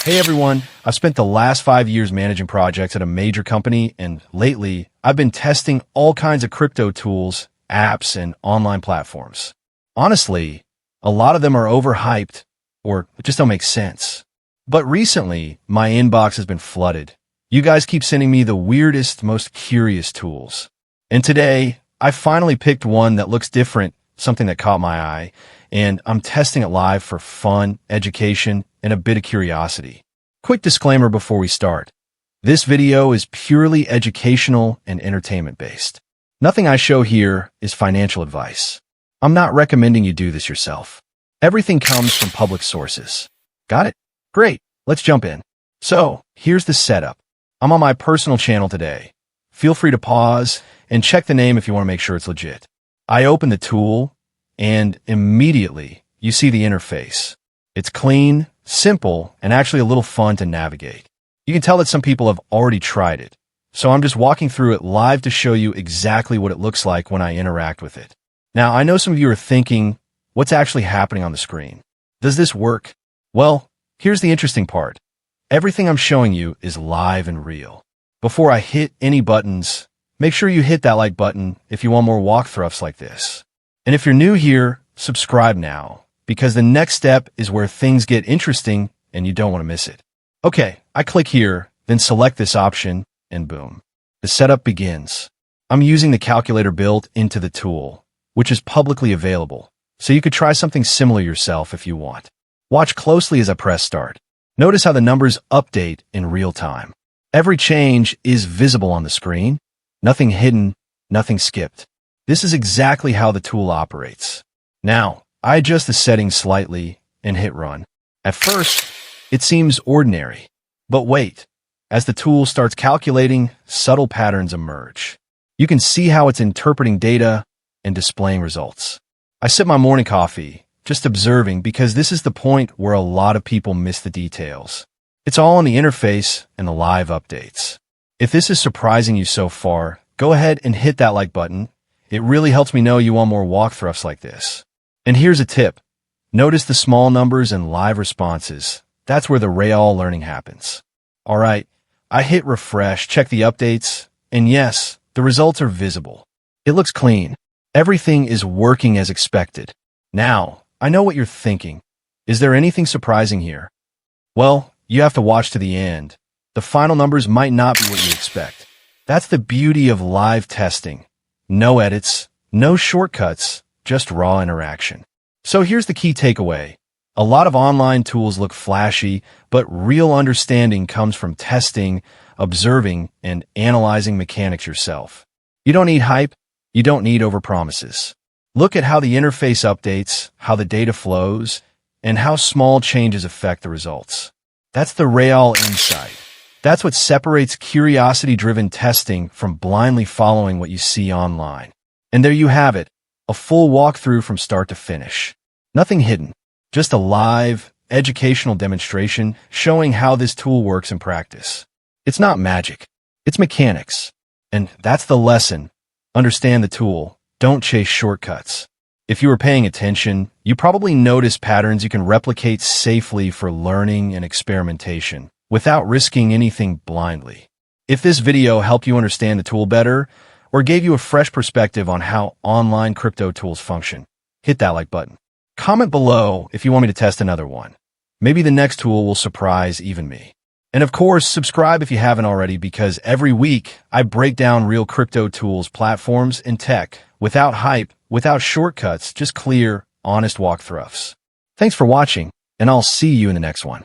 Hey everyone, I've spent the last 5 years managing projects at a major company, and lately I've been testing all kinds of crypto tools, apps, and online platforms. Honestly, a lot of them are overhyped or just don't make sense. But recently, my inbox has been flooded. You guys keep sending me the weirdest, most curious tools. And today, I finally picked one that looks different, something that caught my eye, and I'm testing it live for fun, education, and a bit of curiosity. Quick disclaimer before we start. This video is purely educational and entertainment-based. Nothing I show here is financial advice. I'm not recommending you do this yourself. Everything comes from public sources. Got it? Great. Let's jump in. So, here's the setup. I'm on my personal channel today. Feel free to pause and check the name if you want to make sure it's legit. I open the tool, and immediately you see the interface. It's clean, simple, and actually a little fun to navigate. You can tell that some people have already tried it, so I'm just walking through it live to show you exactly what it looks like when I interact with it. Now, I know some of you are thinking, what's actually happening on the screen? Does this work? Well, here's the interesting part. Everything I'm showing you is live and real. Before I hit any buttons, make sure you hit that like button if you want more walkthroughs like this. And if you're new here, subscribe now, because the next step is where things get interesting and you don't want to miss it. Okay, I click here, then select this option, and boom. The setup begins. I'm using the calculator built into the tool, which is publicly available, so you could try something similar yourself if you want. Watch closely as I press start. Notice how the numbers update in real time. Every change is visible on the screen. Nothing hidden, nothing skipped. This is exactly how the tool operates. Now, I adjust the settings slightly and hit run. At first, it seems ordinary. But wait, as the tool starts calculating, subtle patterns emerge. You can see how it's interpreting data and displaying results. I sip my morning coffee, just observing, because this is the point where a lot of people miss the details. It's all in the interface and the live updates. If this is surprising you so far, go ahead and hit that like button. It really helps me know you want more walkthroughs like this. And here's a tip. Notice the small numbers and live responses. That's where the real learning happens. All right, I hit refresh, check the updates, and yes, the results are visible. It looks clean. Everything is working as expected. Now, I know what you're thinking. Is there anything surprising here? Well, you have to watch to the end. The final numbers might not be what you expect. That's the beauty of live testing. No edits, no shortcuts, just raw interaction. So here's the key takeaway. A lot of online tools look flashy, but real understanding comes from testing, observing, and analyzing mechanics yourself. You don't need hype. You don't need overpromises. Look at how the interface updates, how the data flows, and how small changes affect the results. That's the real insight. That's what separates curiosity-driven testing from blindly following what you see online. And there you have it, a full walkthrough from start to finish. Nothing hidden, just a live, educational demonstration showing how this tool works in practice. It's not magic, it's mechanics. And that's the lesson. Understand the tool, don't chase shortcuts. If you were paying attention, you probably noticed patterns you can replicate safely for learning and experimentation, without risking anything blindly. If this video helped you understand the tool better, or gave you a fresh perspective on how online crypto tools function, hit that like button. Comment below if you want me to test another one. Maybe the next tool will surprise even me. And of course, subscribe if you haven't already, because every week I break down real crypto tools, platforms, and tech, without hype, without shortcuts, just clear, honest walkthroughs. Thanks for watching, and I'll see you in the next one.